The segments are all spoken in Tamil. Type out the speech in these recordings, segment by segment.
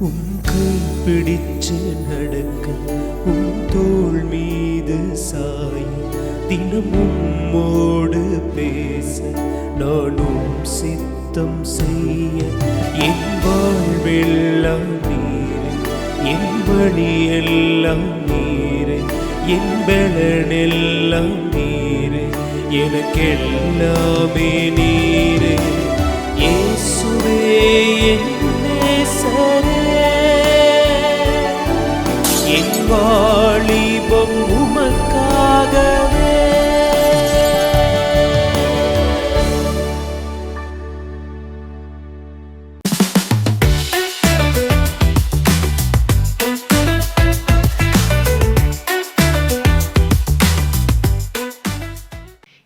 உன் கை பிடிச்சு நடக்க, உன் தோள் மீது சாய, தினம் உம்மோடு பேச, நானும் சித்தம் செய்ய. என் வாழ்வெல்லாம் நீரே, என் வழியெல்லாம் நீரே, என் பலனெல்லாம் நீரே, எனக்கெல்லாமே நீரே. இயேசுவே என் நேசரே, என் வாலிபம் உமக்காகவே.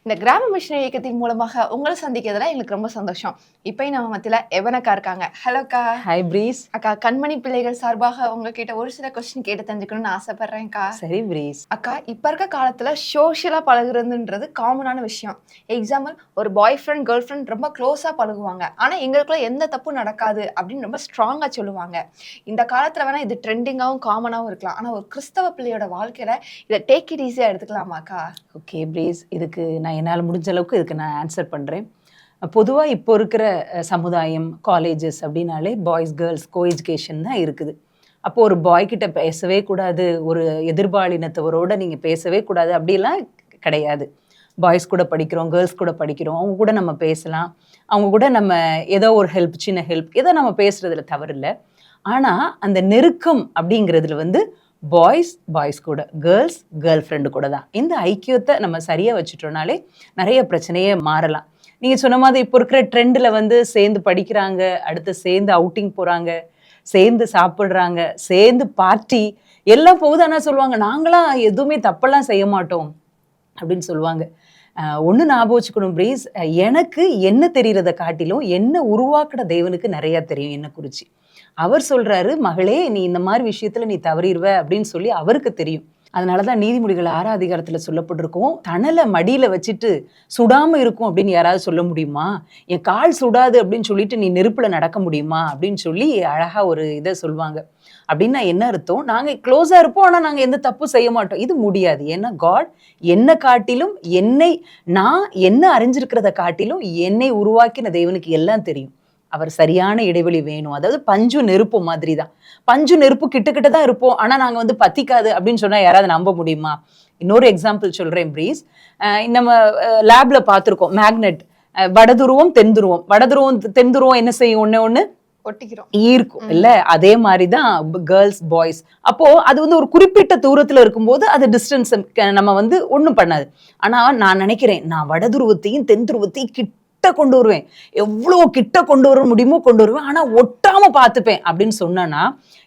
இந்த கிராம மிஷன் இயக்கத்தின் மூலமாக உங்களை சந்திக்கிறதுல எங்களுக்கு ரொம்ப சந்தோஷம். இப்பயும் நம்ம மத்தியில எவனக்கா இருக்காங்க. ஹலோக்கா. ஹாய் பிரீஸ். அக்கா, கண்மணி பிள்ளைகள் சார்பாக உங்ககிட்ட ஒரு சில கொஸ்டின் கேட்டு தெரிஞ்சுக்கணும்னு ஆசைப்படுறேன்க்கா. சரி பிரீஸ். அக்கா, இப்ப இருக்க காலத்துல சோஷியலா பழகுறதுன்றது காமனான விஷயம். எக்ஸாம்பிள், ஒரு பாய் ஃப்ரெண்ட் கேர்ள் ஃப்ரெண்ட் ரொம்ப க்ளோஸா பழகுவாங்க, ஆனா எங்களுக்குள்ள எந்த தப்பும் நடக்காது அப்படின்னு ரொம்ப ஸ்ட்ராங்கா சொல்லுவாங்க. இந்த காலத்துல வேணா இது ட்ரெண்டிங்காகவும் காமனாகவும் இருக்கலாம், ஆனா ஒரு கிறிஸ்தவ பிள்ளையோட வாழ்க்கையில இதை டேக் இட் ஈஸியா எடுத்துக்கலாமாக்கா? ஓகே பிரீஸ், இதுக்கு நான் என்னால் முடிஞ்ச அளவுக்கு இதுக்கு நான் ஆன்சர் பண்ணுறேன். பொதுவாக இப்போ இருக்கிற சமுதாயம், காலேஜஸ் அப்படின்னாலே பாய்ஸ் கேர்ள்ஸ் கோ எஜுகேஷன் தான் இருக்குது. அப்போது ஒரு பாய்கிட்ட பேசவே கூடாது, ஒரு எதிர்பாலினத்தவரோடு நீங்கள் பேசவே கூடாது அப்படிலாம் கிடையாது. பாய்ஸ் கூட படிக்கிறோம், கேர்ள்ஸ் கூட படிக்கிறோம், அவங்க கூட நம்ம பேசலாம், அவங்க கூட நம்ம ஏதோ ஒரு ஹெல்ப், சின்ன ஹெல்ப் ஏதோ நம்ம பேசுகிறதுல தவறு இல்லை. ஆனால் அந்த நெருக்கம் அப்படிங்கிறதுல பாய்ஸ் கூட, கேர்ள்ஸ் கேர்ள் ஃப்ரெண்டு கூட தான். இந்த ஐக்கியத்தை நம்ம சரியாக வச்சுட்டோம்னாலே நிறைய பிரச்சனையே மாறலாம். நீங்கள் சொன்ன மாதிரி இப்போ இருக்கிற ட்ரெண்டில் சேர்ந்து படிக்கிறாங்க, அடுத்து சேர்ந்து அவுட்டிங் போகிறாங்க, சேர்ந்து சாப்பிட்றாங்க, சேர்ந்து பார்ட்டி எல்லாம் போகுது. ஆனால் சொல்லுவாங்க, நாங்களாம் எதுவுமே தப்பெல்லாம் செய்ய மாட்டோம் அப்படின்னு சொல்லுவாங்க. ஒன்று ஞாபகம் வச்சுக்கணும் பிரீஸ், எனக்கு என்ன தெரிகிறத காட்டிலும் என்ன உருவாக்கின தேவனுக்கு நிறையா தெரியும் என்ன குறித்து. அவர் சொல்கிறாரு, மகளே நீ இந்த மாதிரி விஷயத்தில் நீ தவறிடுவ அப்படின்னு சொல்லி அவருக்கு தெரியும். அதனால தான் நீதிமொழிகள் 6ஆம் அதிகாரத்தில் சொல்லப்பட்டிருக்கோம், தணலை மடியில் வச்சுட்டு சுடாமல் இருக்கும் அப்படின்னு யாராவது சொல்ல முடியுமா? என் கால் சுடாது அப்படின்னு சொல்லிட்டு நீ நெருப்பில் நடக்க முடியுமா அப்படின்னு சொல்லி அழகாக ஒரு இதை சொல்லுவாங்க. அப்படின்னா என்ன அர்த்தம்? நாங்கள் க்ளோஸாக இருப்போம், ஆனால் நாங்கள் எந்த தப்பும் செய்ய மாட்டோம். இது முடியாது. ஏன்னா காட் என்னை காட்டிலும், நான் என்ன அறிஞ்சிருக்கிறத காட்டிலும் என்னை உருவாக்கின தேவனுக்கு எல்லாம் தெரியும். அவர் சரியான இடைவெளி வேணும். அதாவது பஞ்சு நெருப்பு மாதிரி தான். பஞ்சு நெருப்பு கிட்ட தான் இருப்போம், ஆனால் நாங்கள் பத்திக்காது அப்படின்னு சொன்னால் யாராவது நம்ப முடியுமா? இன்னொரு எக்ஸாம்பிள் சொல்கிறேன் பிரீஸ். நம்ம லேப்ல பார்த்துருக்கோம் மேக்னெட், வடதுருவம் தென்துருவம். வடதுருவம் தென்துருவம் என்ன செய்யும்? ஒன்று ஒட்டிக்கிறோம், ஈர்க்கும் இல்ல? அதே மாதிரி தான் கேர்ள்ஸ் பாய்ஸ். அப்போ அது ஒரு குறிப்பிட்ட தூரத்துல இருக்கும்போது அது டிஸ்டன்ஸ் நம்ம ஒன்றும் பண்ணாது. ஆனா நான் நினைக்கிறேன், நான் வடதுருவத்தையும் தென் துருவத்தையும் கிட்ட கொண்டு வருவேன், எவ்வளோ கிட்ட கொண்டு வர முடியுமோ கொண்டு வருவேன், ஆனா ஒட்டாம பார்த்துப்பேன் அப்படின்னு சொன்னா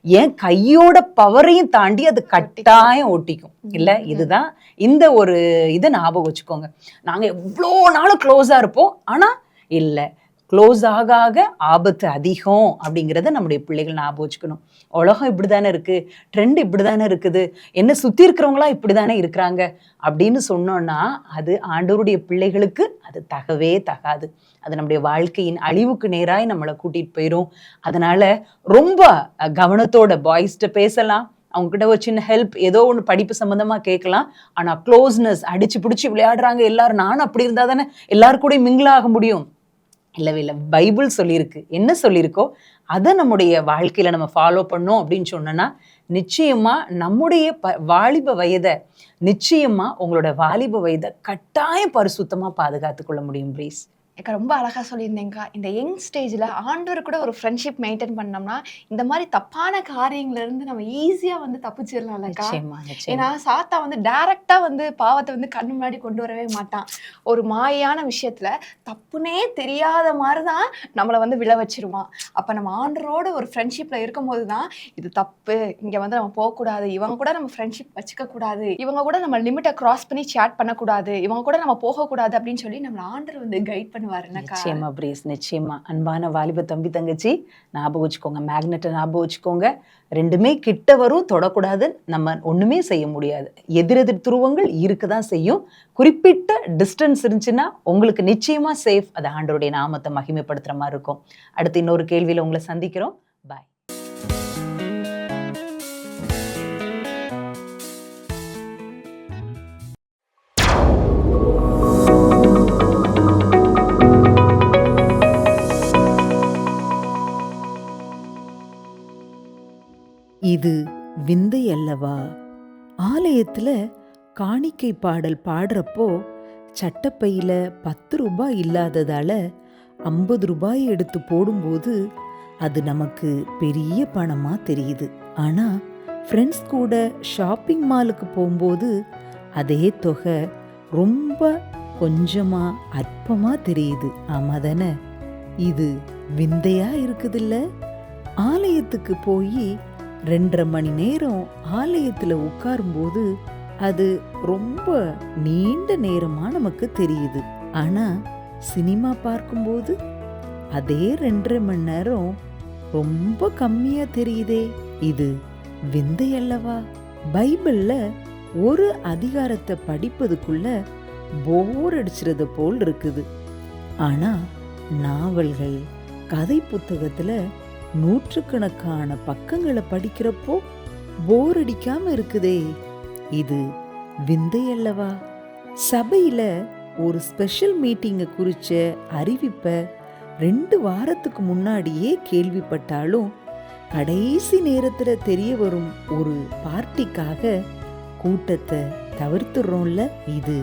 என் கையோட பவரையும் தாண்டி அது கட்டாயம் ஒட்டிக்கும் இல்ல? இதுதான் இந்த ஒரு இதை ஞாபகம் வச்சுக்கோங்க. நாங்க எவ்வளோ நாளும் க்ளோஸா இருப்போம், ஆனா இல்லை, க்ளோஸ் ஆக ஆக ஆபத்து அதிகம் அப்படிங்கிறத நம்முடைய பிள்ளைகள் ஞாபகம் வச்சுக்கணும். உலகம் இப்படி தானே இருக்குது, ட்ரெண்ட் இப்படி தானே இருக்குது, என்ன சுற்றி இருக்கிறவங்களாம் இப்படி தானே இருக்கிறாங்க அப்படின்னு சொன்னோன்னா அது ஆண்டவருடைய பிள்ளைகளுக்கு அது தகவே தகாது. அது நம்முடைய வாழ்க்கையின் அழிவுக்கு நேராக நம்மளை கூட்டிகிட்டு போயிடும். அதனால் ரொம்ப கவனத்தோட பாய்ஸ்கிட்ட பேசலாம், அவங்ககிட்ட ஒரு சின்ன ஹெல்ப், ஏதோ ஒன்று படிப்பு சம்மந்தமாக கேட்கலாம். ஆனால் க்ளோஸ்னஸ், அடித்து பிடிச்சி விளையாடுறாங்க எல்லாரும், நானும் அப்படி இருந்தால் தானே எல்லாரும் கூட மிங்கிள் ஆக முடியும். இல்லவே இல்லை. பைபிள் சொல்லியிருக்கு, என்ன சொல்லியிருக்கோ அதை நம்முடைய வாழ்க்கையில் நம்ம ஃபாலோ பண்ணோம் அப்படின்னு சொன்னோன்னா நிச்சயமாக நம்முடைய வாலிப வயதை, நிச்சயமாக உங்களோட வாலிப வயதை கட்டாயம் பரிசுத்தமாக பாதுகாத்து கொள்ள முடியும் பிரீஸ். எனக்கு ரொம்ப அழகாக சொல்லியிருந்தேங்க்கா. இந்த யங் ஸ்டேஜில் ஆண்டவர் கூட ஒரு ஃப்ரெண்ட்ஷிப் மெயின்டைன் பண்ணோம்னா இந்த மாதிரி தப்பான காரியங்கள்லேருந்து நம்ம ஈஸியாக தப்பிச்சிடலாம்லக்கா. ஏன்னா சாத்தா டேரெக்டாக பாவத்தை கண்ணு முன்னாடி கொண்டு வரவே மாட்டான். ஒரு மாயான விஷயத்தில் தப்புனே தெரியாத மாதிரி தான் நம்மளை விழ வச்சிருவான். அப்போ நம்ம ஆண்டரோட ஒரு ஃப்ரெண்ட்ஷிப்பில் இருக்கும்போது தான் இது தப்பு, இங்கே நம்ம போகக்கூடாது, இவங்க கூட நம்ம ஃப்ரெண்ட்ஷிப் வச்சுக்கக்கூடாது, இவங்க கூட நம்ம லிமிட்டை கிராஸ் பண்ணி சேட் பண்ணக்கூடாது, இவங்க கூட நம்ம போகக்கூடாது அப்படின்னு சொல்லி நம்மளை ஆண்டர் கைட் பண்ணி. நிச்சயமா பிரீஸ், நிச்சயமா. அன்பான வாலிப தம்பி தங்கச்சி, ஞாபகம் வச்சுக்கோங்க, மேக்னெட்டை ஞாபகம் வச்சுக்கோங்க. ரெண்டுமே கிட்ட வரும், தொடக்கூடாது, நம்ம ஒண்ணுமே செய்ய முடியாது. எதிரெதிர் துருவங்கள் இருக்குதான் செய்யும். குறிப்பிட்ட டிஸ்டன்ஸ் இருந்துச்சுன்னா உங்களுக்கு நிச்சயமா சேஃப். அது ஆண்டவருடைய நாமத்தை மகிமைப்படுத்துற மாதிரி இருக்கும். அடுத்து இன்னொரு கேள்வியில உங்களை சந்திக்கிறோம். பாய். இது விந்தை அல்லவா? ஆலயத்துல காணிக்கை பாடல் பாடுறப்போ சட்டப்பையில 10 ரூபாய் இல்லாததால 50 ரூபாய் எடுத்து போடும்போது அது நமக்கு பெரிய பணமா தெரியுது. ஆனா ஃப்ரெண்ட்ஸ் கூட ஷாப்பிங் மாலுக்கு போகும்போது அதே தொகை ரொம்ப கொஞ்சமா அற்பமா தெரியுது. ஆமா தானே? இது விந்தையா இருக்குதுல்ல? ஆலயத்துக்கு போய் 2.5 மணி நேரம் ஆலயத்துல உட்காரும்போது அது ரொம்ப நீண்ட நேரமா நமக்கு தெரியுது. ஆனா சினிமா பார்க்கும்போது அதே 2.5 மணி நேரம் ரொம்ப கம்மியா தெரியுதே. இது விந்தை அல்லவா? பைபிள்ல ஒரு அதிகாரத்தை படிப்பதுக்குள்ள போர் அடிச்சிருத போல் இருக்குது. ஆனா நாவல்கள், கதை புத்தகத்துல நூற்றுக்கணக்கான பக்கங்களை படிக்கிறப்போ போர் அடிக்காம இருக்குதே. இது விந்தை அல்லவா? சபையில ஒரு ஸ்பெஷல் மீட்டிங்கை குறிச்ச அறிவிப்பை 2 வாரத்துக்கு முன்னாடியே கேள்விப்பட்டாலும் கடைசி நேரத்துல தெரிய வரும் ஒரு பார்ட்டிக்காக கூட்டத்தை தவிர்த்துறோம்ல. இது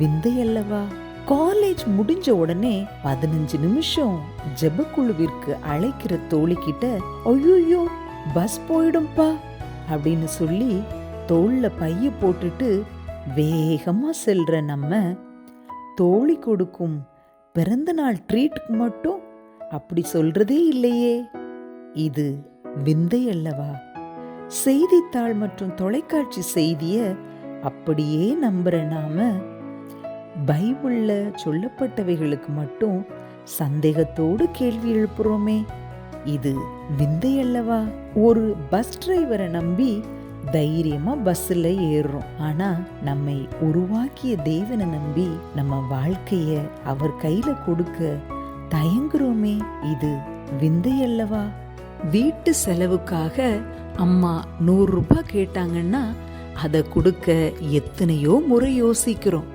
விந்தை அல்லவா? காலேஜ் முடிஞ்ச உடனே 15 நிமிஷம் ஜெபக்குழுவிற்கு அழைக்கிற தோழிக்கிட்ட ஐயோ பஸ் போயிடும்பா அப்படின்னு சொல்லி தோள்ல பைய போட்டுட்டு வேகமா செல்ற நம்ம தோழி கொடுக்கும் பிறந்த நாள் ட்ரீட்டுக்கு மட்டும் அப்படி சொல்றதே இல்லையே. இது விந்தை அல்லவா? செய்தித்தாள் மற்றும் தொலைக்காட்சி செய்திய அப்படியே நம்புற நாம பைபிள்ல சொல்லப்பட்டவைகளுக்கு மட்டும் சந்தேகத்தோடு கேள்வி எழுப்புறோமே. இது விந்தை அல்லவா? ஒரு பஸ் டிரைவரை நம்பி தைரியமா பஸ்ல ஏறுறோம். ஆனா நம்மை உருவாக்கிய தேவனை நம்பி நம்ம வாழ்க்கைய அவர் கையில கொடுக்க தயங்குறோமே. இது விந்தை அல்லவா? வீட்டு செலவுக்காக அம்மா 100 ரூபாய் கேட்டாங்கன்னா அதை கொடுக்க எத்தனையோ முறை யோசிக்கிறோம்.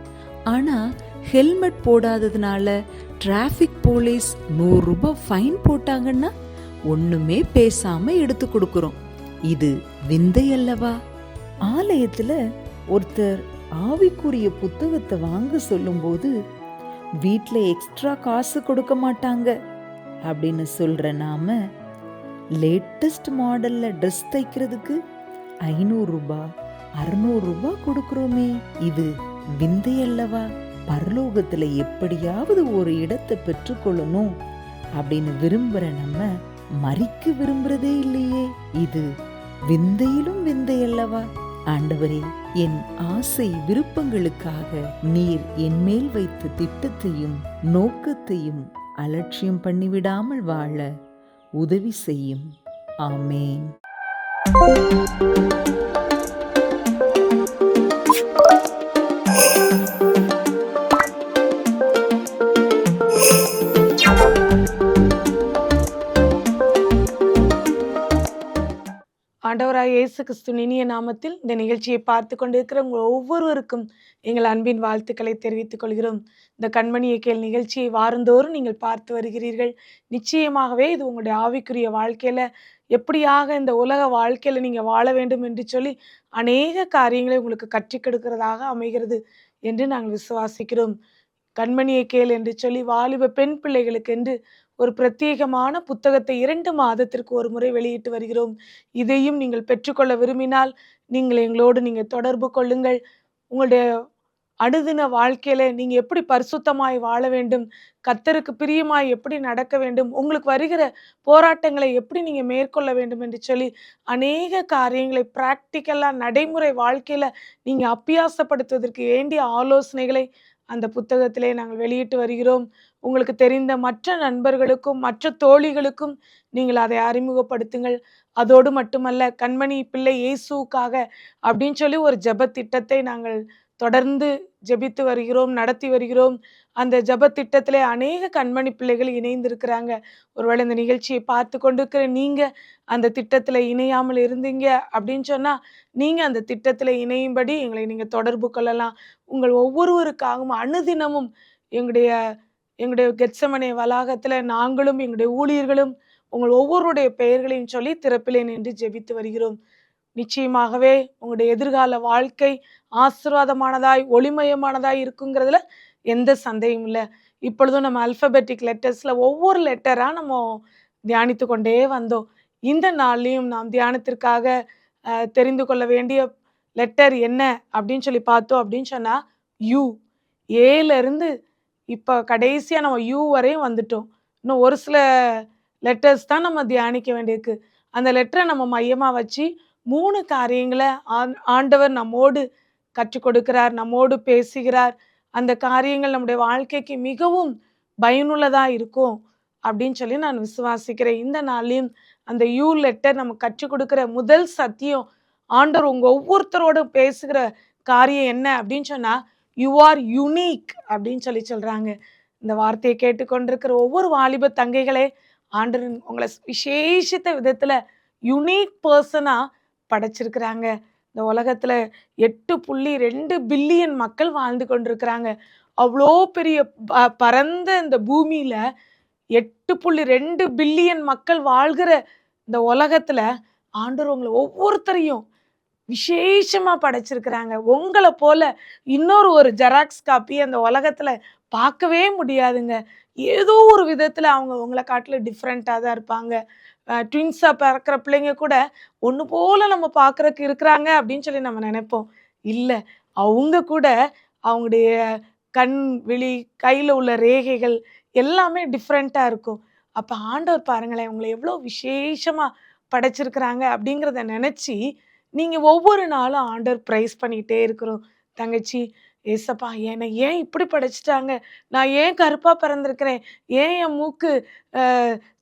ஆனா ஹெல்மெட் போடாததுனால டிராஃபிக் போலீஸ் 100 ரூபாய் ஃபைன் போட்டாங்கன்னா ஒண்ணுமே பேசாம எடுத்து கொடுக்கிறோம். இது விந்தை அல்லவா? ஆலயத்துல ஒருத்தர் ஆவிக்குரிய புத்தகத்தை வாங்க சொல்லும்போது வீட்ல எக்ஸ்ட்ரா காசு கொடுக்க மாட்டாங்க அப்படின்னு சொல்ற நாம லேட்டஸ்ட் மாடல்ல ட்ரெஸ் தைக்கிறதுக்கு 500 ரூபாய் 600 ரூபாய் கொடுக்கிறோமே. இது விந்தை அல்லவா? பரலோகத்துல எப்படியாவது ஒரு இடத்தை பெற்றுக்கொள்ளணும் அப்படின்னு விரும்புற நம்ம மறிக்க விரும்புறதே இல்லையே. இது விந்தையிலும் விந்தை அல்லவா? ஆண்டவரே, என் ஆசை விருப்பங்களுக்காக நீர் என் மேல் வைத்த திட்டத்தையும் நோக்கத்தையும் அலட்சியம் பண்ணிவிடாமல் வாழ உதவி செய்யும். ஆமேன். ஆண்டவராய் இயேசு கிறிஸ்துவின் இனிய நாமத்தில் இந்த நிகழ்ச்சியை பார்த்து கொண்டிருக்கிற உங்கள் ஒவ்வொருவருக்கும் எங்கள் அன்பின் வாழ்த்துக்களை தெரிவித்துக் கொள்கிறோம். இந்த கண்மணியை கேள் நிகழ்ச்சியை வாரந்தோறும் நீங்கள் பார்த்து வருகிறீர்கள். நிச்சயமாகவே இது உங்களுடைய ஆவிக்குரிய வாழ்க்கையில எப்படியாக இந்த உலக வாழ்க்கையில நீங்க வாழ வேண்டும் என்று சொல்லி அநேக காரியங்களை உங்களுக்கு கற்றுக் கொடுக்கிறதாக அமைகிறது என்று நாங்கள் விசுவாசிக்கிறோம். கண்மணியை கேள் என்று சொல்லி வாலிப பெண் பிள்ளைகளுக்கு என்று ஒரு பிரத்யேகமான புத்தகத்தை 2 மாதத்திற்கு ஒரு முறை வெளியிட்டு வருகிறோம். இதையும் நீங்கள் பெற்றுக்கொள்ள விரும்பினால் நீங்கள் எங்களோடு தொடர்பு கொள்ளுங்கள். உங்களுடைய அனுதின வாழ்க்கையில நீங்க எப்படி பரிசுத்தமாய் வாழ வேண்டும், கர்த்தருக்கு பிரியமாய் எப்படி நடக்க வேண்டும், உங்களுக்கு வருகிற போராட்டங்களை எப்படி நீங்க மேற்கொள்ள வேண்டும் என்று சொல்லி அநேக காரியங்களை பிராக்டிக்கலா நடைமுறை வாழ்க்கையில நீங்க அபியாசப்படுத்துவதற்கு வேண்டிய ஆலோசனைகளை அந்த புத்தகத்திலே நாங்கள் வெளியிட்டு வருகிறோம். உங்களுக்கு தெரிந்த மற்ற நண்பர்களுக்கும் மற்ற தோழிகளுக்கும் நீங்கள் அதை அறிமுகப்படுத்துங்கள். அதோடு மட்டுமல்ல, கண்மணி பிள்ளை இயேசுவுக்காக அப்படின்னு சொல்லி ஒரு ஜெப திட்டத்தை நாங்கள் தொடர்ந்து ஜெபித்து வருகிறோம், நடத்தி வருகிறோம். அந்த ஜெப திட்டத்திலே அநேக கண்மணி பிள்ளைகள் இணைந்திருக்கிறாங்க. ஒருவேளை இந்த நிகழ்ச்சியை பார்த்து கொண்டிருக்கிற நீங்க அந்த திட்டத்துல இணையாமல் இருந்தீங்க அப்படின்னு சொன்னா நீங்க அந்த திட்டத்துல இணையும்படி எங்களை நீங்க தொடர்பு கொள்ளலாம். உங்கள் ஒவ்வொருவருக்காகவும் அனுதினமும் எங்களுடைய கெத்செமனே வளாகத்துல நாங்களும் எங்களுடைய ஊழியர்களும் உங்கள் ஒவ்வொருடைய பெயர்களையும் சொல்லி திறப்பிலே நின்று ஜெபித்து வருகிறோம். நிச்சயமாகவே உங்களுடைய எதிர்கால வாழ்க்கை ஆசீர்வாதமானதாய் ஒளிமயமானதாய் இருக்குங்கிறதுல எந்த சந்தேகமும் இல்லை. இப்பொழுதும் நம்ம அல்பபெட்டிக் லெட்டர்ஸ்ல ஒவ்வொரு லெட்டரா நம்ம தியானித்து கொண்டே வந்தோம். இந்த நாள்லையும் நாம் தியானத்திற்காக தெரிந்து கொள்ள வேண்டிய லெட்டர் என்ன அப்படின்னு சொல்லி பார்த்தோம் அப்படின்னு சொன்னா யூ. ஏல இருந்து இப்போ கடைசியா நம்ம யூ வரையும் வந்துட்டோம். இன்னும் ஒரு சில லெட்டர்ஸ் தான் நம்ம தியானிக்க வேண்டியிருக்கு. அந்த லெட்டரை நம்ம மையமா வச்சு 3 காரியங்களை ஆண்டவர் நம்மோடு கற்றுக் கொடுக்கிறார், நம்மோடு பேசுகிறார். அந்த காரியங்கள் நம்முடைய வாழ்க்கைக்கு மிகவும் பயனுள்ளதா இருக்கும் அப்படின்னு சொல்லி நான் விசுவாசிக்கிறேன். இந்த நாளையும் அந்த யூ லெட்டர் நம்ம கற்றுக் கொடுக்கிற முதல் சத்தியம், ஆண்டவர் உங்க ஒவ்வொருத்தரோட பேசுகிற காரியம் என்ன அப்படின்னு சொன்னா யூ ஆர் யுனீக் அப்படின்னு சொல்லி சொல்றாங்க. இந்த வார்த்தையை கேட்டுக்கொண்டிருக்கிற ஒவ்வொரு வாலிப தங்கைகளே, ஆண்டவர் உங்களை விசேஷித்த விதத்துல யுனீக் பர்சனா படைச்சிருக்கிறாங்க. இந்த உலகத்துல 8.2 பில்லியன் மக்கள் வாழ்ந்து கொண்டிருக்கிறாங்க. அவ்வளோ பெரிய பரந்த இந்த பூமியில 8.2 பில்லியன் மக்கள் வாழ்கிற இந்த உலகத்துல ஆண்டவர் உங்களை ஒவ்வொருத்தரையும் விசேஷமா படைச்சிருக்கிறாங்க. உங்களை போல இன்னொரு ஒரு ஜெராக்ஸ் காப்பி அந்த உலகத்துல பார்க்கவே முடியாதுங்க. ஏதோ ஒரு விதத்துல அவங்க உங்களை காட்டில டிஃப்ரெண்ட்டாக தான் இருப்பாங்க. ட்வின்ஸா பிறக்கிற பிள்ளைங்க கூட ஒன்று போல நம்ம பார்க்கறக்கு இருக்கிறாங்க அப்படின்னு சொல்லி நம்ம நினைப்போம். இல்லை, அவங்க கூட அவங்களுடைய கண் விழி கையில் உள்ள ரேகைகள் எல்லாமே டிஃப்ரெண்ட்டாக இருக்கும். அப்போ ஆண்டவர் பாருங்களேன், உங்களை எவ்வளோ விசேஷமாக படைச்சிருக்கிறாங்க அப்படிங்கிறத நினச்சி நீங்கள் ஒவ்வொரு நாளும் ஆண்டவர் ப்ரைஸ் பண்ணிக்கிட்டே இருக்கிறோம். தங்கச்சி, ஏசப்பா என்னை ஏன் இப்படி படைச்சிட்டாங்க, நான் ஏன் கருப்பாக பிறந்திருக்கிறேன், ஏன் என் மூக்கு